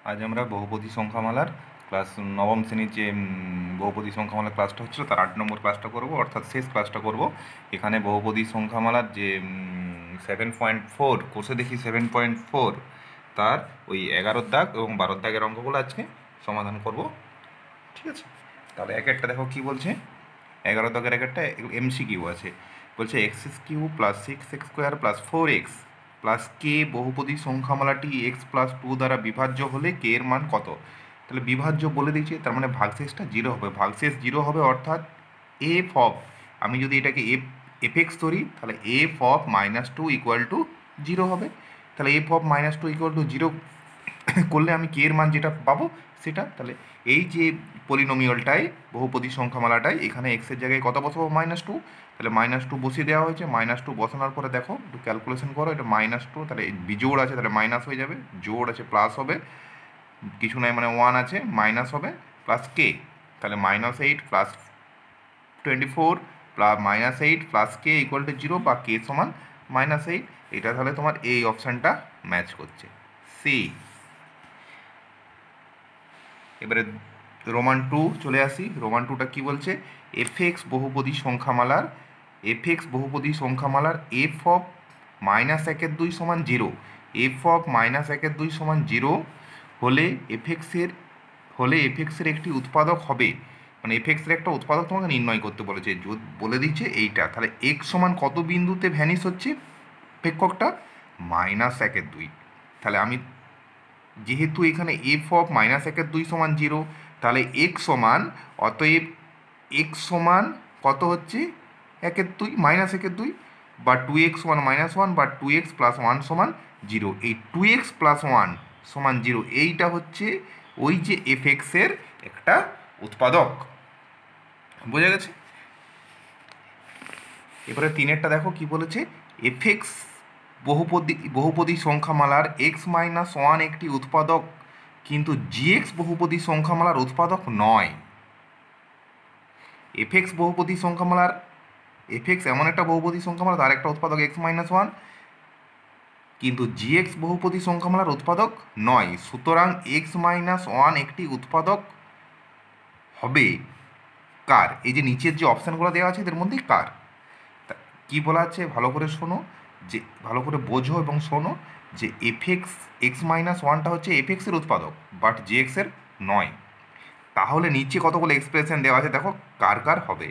আজ আমরা বহুপদী সংখ্যামালার ক্লাস নবম শ্রেণীর যে বহুপদী সংখ্যামালার ক্লাসটা হচ্ছিল তার 8 নম্বর ক্লাসটা করব, অর্থাৎ শেষ ক্লাসটা করব। এখানে বহুপদী সংখ্যামালার যে 7.4 কোষে দেখি 7.4 তার ওই 11 দাগ এবং 12 দাগের অঙ্কগুলো আজকে সমাধান করব। ঠিক আছে, তাহলে এক একটা দেখো কি বলছে। 11 দাগের এক একটা MCQ আছে। বলছে x³ + 6x² + 4x প্লাস কে বহুপদী সংখ্যামালাটি x+2 দ্বারা বিভাজ্য হলে কে এর মান কত। তাহলে বিভাজ্য বলে দিয়েছে, তার মানে ভাগশেষটা 0 হবে। ভাগশেষ 0 হবে অর্থাৎ এফ অফ, আমি যদি এটাকে এফ ধরি তাহলে এফ অফ -2 = 0 হবে। তাহলে এফ অফ -2 = 0 করলে আমি কে এর মান যেটা পাবো সেটা, তাহলে এই যে পলিনোমিয়ালটাই বহুপদী সংখ্যামালাটাই এখানে এক্সের জায়গায় কত বসাবো? -2। তাহলে -2 বসিয়ে দেওয়া হয়েছে। -2 বসানোর পরে দেখো একটু ক্যালকুলেশন করো, এটা -2, তাহলে বিজোড় আছে তাহলে মাইনাস হয়ে যাবে, জোড় আছে প্লাস হবে, কিছু নাই মানে 1 আছে মাইনাস হবে, প্লাস কে, তাহলে -8 + 24 -8 প্লাস কে = 0 বা কে সমান -8। এটা তাহলে তোমার এই অপশানটা ম্যাচ করছে, সি। এবারে রোমান 2 চলে আসি। রোমান 2টা কী বলছে? এফ বহুপদী সংখ্যামালার এফ অফ -1/2 সমান 0, এফ অফ -1/2 সমান 0 হলে এফেক্সের একটি উৎপাদক হবে, মানে এফেক্সের একটা উৎপাদক তোমাকে নির্ণয় করতে বলেছে, বলে দিচ্ছে এইটা। তাহলে এক্স সমান কত বিন্দুতে ভ্যানিশ হচ্ছে অপেক্ষকটা? -1/2। তাহলে আমি যেহেতু এখানে এফ অফ -1/2 সমান 0, তাহলে এক্স সমান, অতএব এক্স সমান কত হচ্ছে? 1/2 -1/2, বা 2x সমান -1, বা 2x + 1 সমান 0। এই 2x + 1 সমান 0 এইটা হচ্ছে ওই যে এফেক্সের একটা উৎপাদক। বোঝা গেছে? এবারে 3এরটা দেখো কি বলেছে। এফেক্স বহুপদী সংখ্যামালার x-1 একটি উৎপাদক, কিন্তু জিএক্স বহুপদী সংখ্যামালার উৎপাদক নয়। এফেক্স এমন একটা বহুপদী সংখ্যামালা, তার একটা উৎপাদক x-1, কিন্তু জিএক্স বহুপদী সংখ্যামালার উৎপাদক নয়। সুতরাং x-1 একটি উৎপাদক হবে কার? এই যে নিচের যে অপশানগুলো দেওয়া আছে এদের মধ্যে কার কি বলা আছে ভালো করে শোনো, যে ভালো করে বোঝো এবং শোনো, যে x-1টা হচ্ছে এফেক্সের উৎপাদক বাট জিএক্সের নয়। তাহলে নিচে কতগুলো এক্সপ্রেশন দেওয়া আছে দেখো কার কার হবে।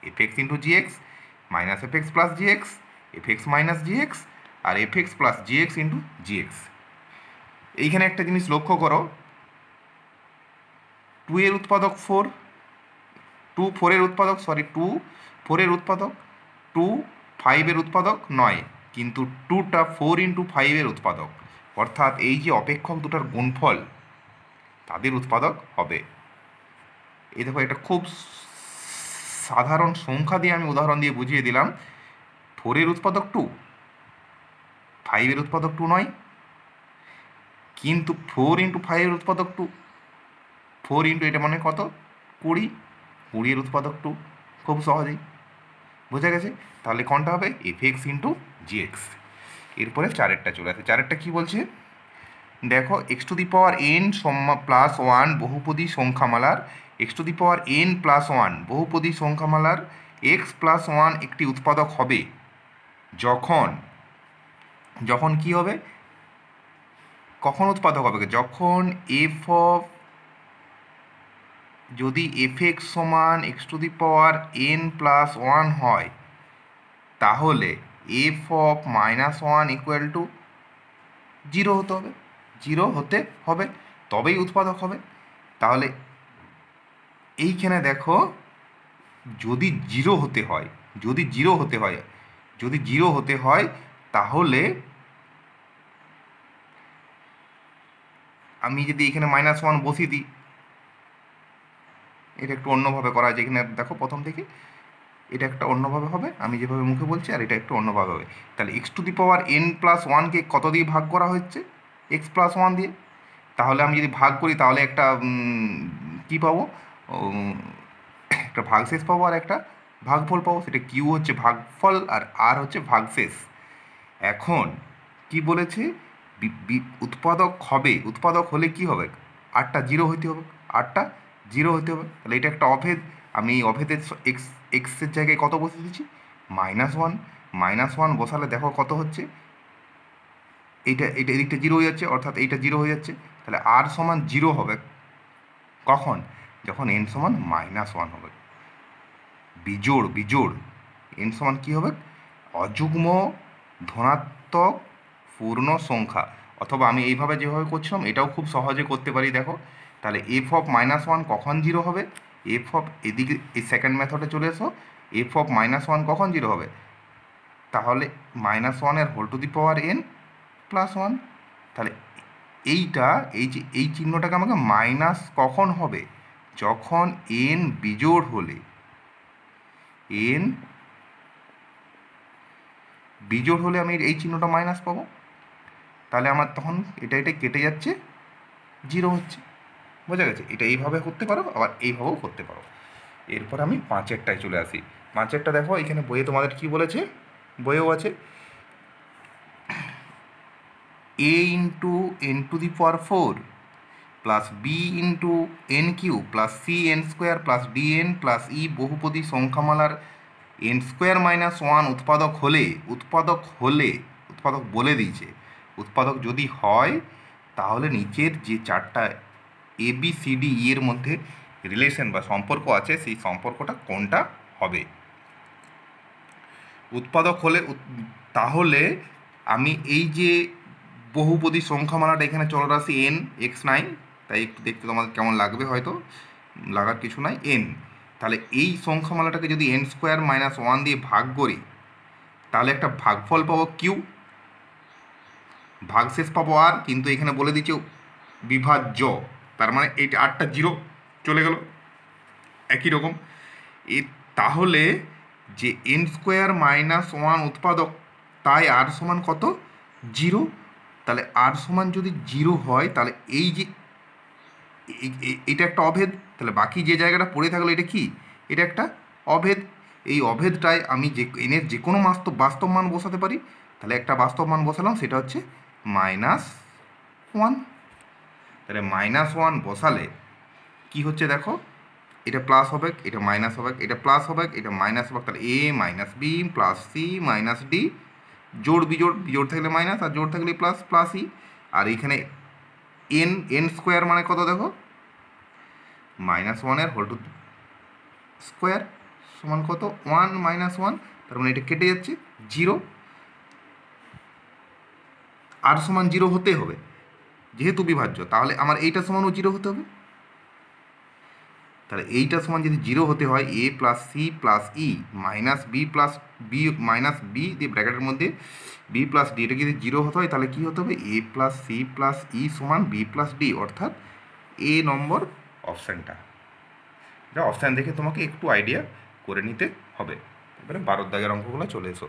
Effects into GX, -fx + gx, effects - gx, আর এফেক্স + gx ইন্টু জিএক্স। এইখানে একটা জিনিস লক্ষ্য করো, 2 এর উৎপাদক 4, 2 4 উৎপাদক, 2 5 এর উৎপাদক নয়, কিন্তু 2টা 4 × 5 এর উৎপাদক, অর্থাৎ এই যে অপেক্ষক দুটার গুণফল তাদের উৎপাদক হবে। এই দেখো এটা খুব সাধারণ সংখ্যা দিয়ে আমি উদাহরণ দিয়ে বুঝিয়ে দিলাম। 4 এর উৎপাদক 2, 5 এর উৎপাদক 2 নয়, কিন্তু 4 × 5 এর উৎপাদক 2, 4 × এটা মানে কত? 20, 20 এর উৎপাদক 2, খুব সহজেই বোঝা গেছে। তাহলে কোনটা হবে? FX into GX. এরপরে 4এরটা চলে আসে। 4এরটা কী বলছে দেখো, x⁴n + 1 বহুপদী সংখ্যামালার x⁴n + 1 বহুপদী সংখ্যামালার x + 1 একটি উৎপাদক হবে যখন কি হবে? কখন উৎপাদক হবে? যখন যদি এফএক্স সমান x⁴n + 1 হয়, তাহলে এফ অফ -1 = 0 হতে হবে, 0 হতে হবে, তবেই উৎপাদক হবে। তাহলে এইখানে দেখো, যদি 0 হতে হয় তাহলে আমি যদি এখানে -1 বসিয়ে দিই, এটা একটু অন্যভাবে করা যায়। এখানে দেখো প্রথম থেকে এটা একটা অন্যভাবে হবে, আমি যেভাবে মুখে বলছি, আর এটা একটু অন্যভাবে হবে। তাহলে x⁴n + 1কে কত দিয়ে ভাগ করা হচ্ছে? x + 1 দিয়ে। তাহলে আমি যদি ভাগ করি তাহলে একটা কী পাবো? একটা ভাগশেষ পাবো আর একটা ভাগফল পাবো। সেটা কিউ হচ্ছে ভাগফল আর আর হচ্ছে ভাগশেষ। এখন কি বলেছে? উৎপাদক হলে কি হবে, আটটা জিরো হইতে হবে, আটটা জিরো হতে হবে। তাহলে এটা একটা অভেদ, আমি এই অভেদের এক্সের জায়গায় কত বসে দিচ্ছি, -1। -1 বসালে দেখো কত হচ্ছে, এইটা এদিকটা জিরো হয়ে যাচ্ছে, অর্থাৎ এইটা জিরো হয়ে যাচ্ছে। তাহলে আর সমান জিরো হবে কখন, যখন n সমান -1 হবে। বিজোড় n সমান কী হবে, অযুগ্ম ধনাত্মক পূর্ণ সংখ্যা। অথবা আমি এইভাবে যেভাবে করছিলাম এটাও খুব সহজে করতে পারি, দেখো। তাহলে f(-1) কখন জিরো হবে, এদিকে এই সেকেন্ড মেথডে চলে এসো, f(-1) কখন জিরো হবে, তাহলে -1 whole to the power n plus 1। তাহলে এইটা এই চিহ্নটাকে আমাকে মাইনাস কখন হবে, যখন n বিজোড় হলে, n বিজোড় হলে আমি এই চিহ্নটা মাইনাস পাবো। তাহলে আমার তখন এটা কেটে যাচ্ছে, জিরো হচ্ছে। বোঝা গেছে? এটা এইভাবে করতে পারো, আবার এইভাবেও করতে পারো। এরপর আমি 5-এরটায় চলে আসি। 5-এরটা দেখো, এখানে বইয়ে তোমাদের কি বলেছে, বইয়েও আছে a into n⁴ plus b into n³ plus c n² plus dn plus e বহুপদী সংখ্যামালার n² - 1 উৎপাদক বলে দিয়েছে, উৎপাদক যদি হয় তাহলে নিচের যে চারটা ABCD এর মধ্যে রিলেশন বা সম্পর্ক আছে সেই সম্পর্কটা কোনটা হবে। উৎপাদক হলে তাহলে আমি এই যে বহুপদী সংখ্যামালাটা এখানে চলরাশি n x9, তাই একটু দেখতে তোমাদের কেমন লাগবে, হয়তো লাগার কিছু নাই, n। তাহলে এই সংখ্যামালাটাকে যদি n² - 1 দিয়ে ভাগ করি তাহলে একটা ভাগফল পাবো q, ভাগশেষ পাবো আর, কিন্তু এখানে বলে দিচ্ছে বিভাজ্য, তার মানে এইটা আটটা জিরো চলে গেল একই রকম। তাহলে যে n² - 1 উৎপাদক, তাই আর সমান কত, জিরো। তাহলে আর সমান যদি জিরো হয় তাহলে এই যে এটা একটা অভেদ, তাহলে বাকি যে জায়গাটা পড়ে থাকলো এটা কি, এটা একটা অভেদ। এই অভেদটায় আমি যে এনের যে কোনো বাস্তব মান বসাতে পারি। তাহলে একটা বাস্তব মান বসালাম, সেটা হচ্ছে -1। তাহলে -1 বসালে কি হচ্ছে দেখো, এটা প্লাস হবে, এটা মাইনাস হবে, এটা প্লাস হবে, এটা মাইনাস হবে। তাহলে a - b plus c - d, বিজোড় থাকলে মাইনাস, আর জোড় থাকলে প্লাস, প্লাস ই। আর এইখানে n² মানে কত দেখো, -1 হোল টু স্কোয়ার সমান কত, 1 - 1। তার মানে এটা কেটে যাচ্ছে, জিরো। আর সমান জিরো হতে হবে যেহেতু বিভাজ্য, তাহলে আমার এইটা সমানও জিরো হতে হবে। তাহলে এইটা সমান যদি জিরো হতে হয়, a plus C plus E minus B plus B minus B দিয়ে ব্র্যাকেটের মধ্যে বি প্লাস ডি, এটা যদি জিরো হতে হয় তাহলে কী হতে হবে, a প্লাস সি প্লাস ই সমান বি প্লাস ডি, অর্থাৎ এ নম্বর অপশানটা। যা অপশান দেখে তোমাকে একটু আইডিয়া করে নিতে হবে। এবারে 12 দাগের অঙ্কগুলো চলে এসো।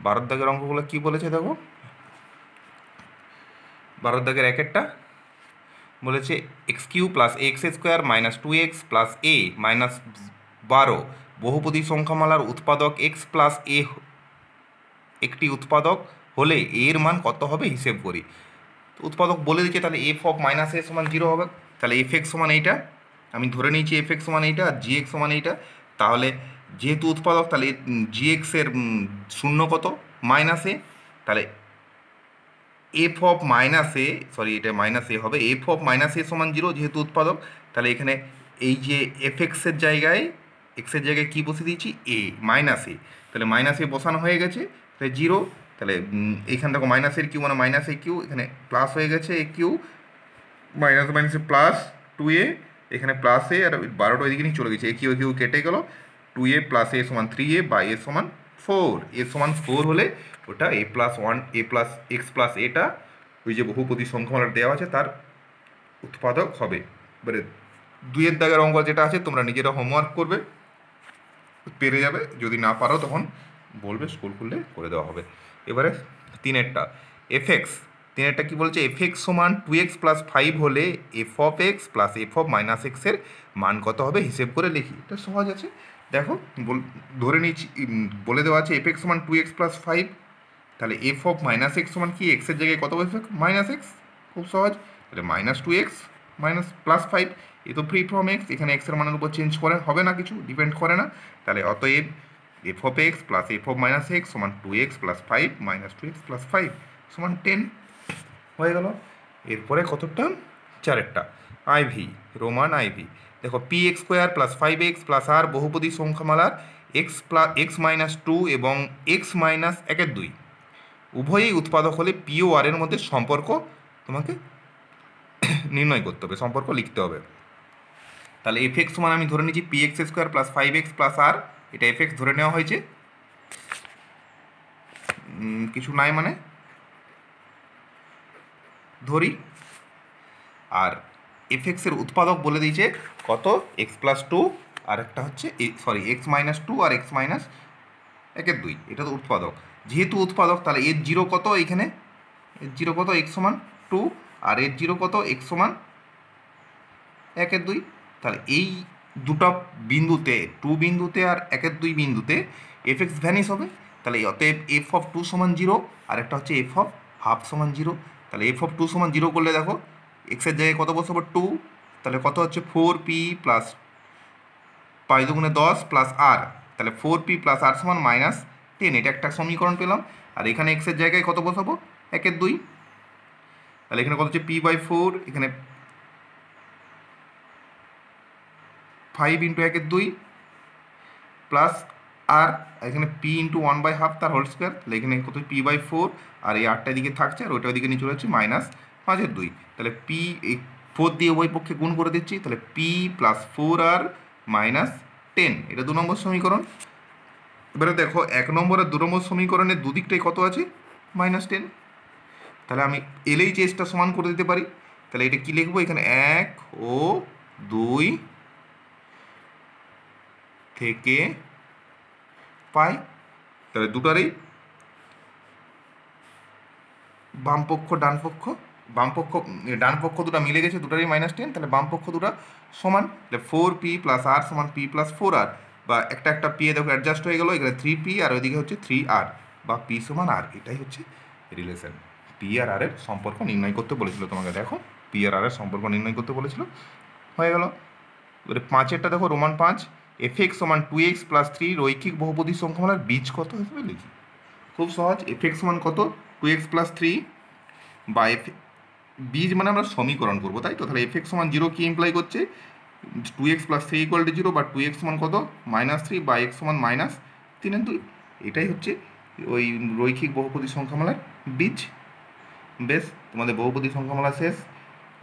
12 দাগের অঙ্কগুলো কী বলেছে দেখো, 12 দাগের একেরটা বলেছে x³ plus x² minus 2x plus a minus 12 বহুপদী সংখ্যামালার উৎপাদক x প্লাস a একটি উৎপাদক হলে এর মান কত হবে হিসেব করি। উৎপাদক বলে দিচ্ছে, তাহলে f(-a) সমান 0 হবে। তাহলে fx সমান এইটা, আমি ধরে নিয়েছি fx সমান এইটা, আর gx সমান এইটা। তাহলে যেহেতু উৎপাদক, তাহলে gx এর শূন্য কত, -a। তাহলে এটা -a হবে, f(-a) সমান 0 যেহেতু উৎপাদক। তাহলে এখানে এই যে এর জায়গায় এক্সের জায়গায় কী বসে দিয়েছি, a -a। তাহলে -a বসানো হয়ে গেছে, তাহলে 0। তাহলে এইখান থেকে মাইনাসের কিউ মানে -a কিউ, এখানে প্লাস হয়ে গেছে a কিউ, মাইনাসে প্লাস 2a, এখানে প্লাস a, আর 12টা ওইদিকে নিয়ে চলে গেছে, a কিউ কেটে গেল, 2a প্লাস a সমান 3a বা a সমান 4। a সমান 4 হলে ওটা a প্লাস x প্লাস এটা ওই যে বহুপদী সংখ্যামালার দেওয়া আছে তার উৎপাদক হবে। এবারে 2 দাগের অঙ্ক যেটা আছে তোমরা নিজেরা হোমওয়ার্ক করবে, পেরে যাবে। যদি না পারো তখন বলবে, স্কুল খুললে করে দেওয়া হবে। এবারে 3-এরটা তিনেরটা কি বলছে, fx সমান 2x প্লাস 5 হলে f(x) প্লাস f(-x) এর মান কত হবে হিসেব করে লিখি। এটা সহজ আছে, দেখো ধরে নিচ্ছি, বলে দেওয়া আছে fx সমান 2x প্লাস 5, তাহলে এফ অফ মাইনাস এক্স সমান কি, এক্সের জায়গায় কত বসবে, মাইনাস এক্স, খুব সহজ। তাহলে minus two x minus plus five, এ তো ফ্রি ফ্রম এক্স, এখানে এক্সের মানের উপর চেঞ্জ করে হবে না, কিছু ডিপেন্ড করে না। তাহলে অতএব f of x plus f of minus x সমান two x plus five minus two x plus five সমান 10 হয়ে গেল। এরপরে কতটা, চারেরটা, আইভি, রোমান আইভি। দেখো p x square plus five x plus আর বহুপদী সংখ্যামালার এক্স মাইনাস টু এবং এক্স মাইনাস একের দুই উভয়ই উৎপাদক হলে পি ও আর এর মধ্যে সম্পর্ক তোমাকে নির্ণয় করতে হবে, সম্পর্ক লিখতে হবে। তাহলে এফ এক্স সমান আমি ধরে নিচ্ছি p x square plus five x plus আর, এটা এফ এক্স ধরে নেওয়া হয়েছে, কিছু নাই মানে ধরি। আর এফ এক্সের উৎপাদক বলে দিয়েছে কত, এক্স প্লাস টু আর একটা হচ্ছে সরি এক্স মাইনাস টু আর এক্স মাইনাস একের দুই, এটা তো উৎপাদক। যেহেতু উৎপাদক তাহলে এর জিরো কত, এইখানে এর জিরো কত, এক্স সমান টু, আর এর জিরো কত, এক্স সমান একের দুই। তাহলে এই দুটো বিন্দুতে, টু বিন্দুতে আর একের দুই বিন্দুতে এফ এক্স ভ্যানিশ হবে। তাহলে অতএব এফ অফ টু সমান জিরো, আর একটা হচ্ছে এফ অফ হাফ সমান জিরো। তাহলে এফ অফ টু সমান জিরো করলে দেখো এক্সের জায়গায় কত বসাবো, টু, তাহলে কত হচ্ছে ফোর পি প্লাস পাঁচ দুগুণে 10 প্লাস আর, তাহলে ফোর পি প্লাস আর সমান মাইনাস 10, এটা একটা সমীকরণ পেলাম। আর এখানে এক্সের জায়গায় কত বসাবো, একের দুই, তাহলে এখানে কত হচ্ছে পি বাই ফোর, এখানে ফাইভ ইন্টু একের দুই প্লাস আর এখানে P into one by half তার হোল স্কোয়ার, তাহলে এখানে কত পি বাই ফোর, আর এই আটটা দিকে থাকছে আর ওইটার দিকে নিয়ে চলে যাচ্ছে মাইনাস পাঁচের দুই। তাহলে পি এই ফোর দিয়ে উভয় পক্ষে গুণ করে দিচ্ছি, তাহলে পি প্লাস ফোর আর মাইনাস 10, এটা দু নম্বর সমীকরণ। এবারে দেখো এক নম্বর আর দু নম্বর সমীকরণের দুদিকটাই কত আছে, মাইনাস 10। তাহলে আমি এলএইচএসটা সমান করে দিতে পারি। তাহলে এটা কি লিখবো, এখানে এক ও দুই থেকে পাই, তাহলে দুটারই বামপক্ষ ডানপক্ষ, বামপক্ষ ডানপক্ষ দুটো মিলে গেছে, দুটারই মাইনাস 10, তাহলে বামপক্ষ দুটো সমান, তাহলে ফোর পি প্লাস আর সমান পি প্লাস ফোর আর, বা একটা পি এ দেখো অ্যাডজাস্ট হয়ে গেলো, এখানে থ্রি পি আর ওইদিকে হচ্ছে থ্রি আর, বা পি সমান আর, এটাই হচ্ছে রিলেশন। পি আর আর এর সম্পর্ক নির্ণয় করতে বলেছিল তোমাকে, দেখো পি আর আর এর সম্পর্ক নির্ণয় করতে বলেছিল, হয়ে গেল। এবারে পাঁচেরটা দেখো রোমান পাঁচ, এফ এক্স সমান টু এক্স প্লাস থ্রি রৈখিক বহুপদী সংখ্যামালার বীজ কত হিসেবে লিখি। খুব সহজ, এফ এক্স সমান কত, টু এক্স প্লাস থ্রি, বা এফ বীজ মানে আমরা সমীকরণ করবো, তাই তো। তাহলে এফ এক্স সমান জিরো কি ইমপ্লাই করছে, two x plus three equal to zero, বা টু এক্স সমান কত, মাইনাস থ্রি, বা এক্স সমান মাইনাস তিনের দুই, এটাই হচ্ছে ওই রৈখিক বহুপদী সংখ্যামালার বীজ। বেশ, তোমাদের বহুপদী সংখ্যামালা শেষ।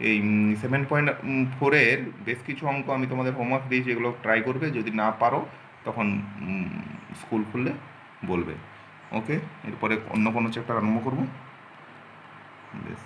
এই 7.4-এর বেশ কিছু অঙ্ক আমি তোমাদের হোমওয়ার্ক দিয়েছি, এগুলো ট্রাই করবে, যদি না পারো তখন স্কুল খুললে বলবে। ওকে, এরপরে অন্য কোনো চ্যাপ্টার আরম্ভ করবো। বেশ।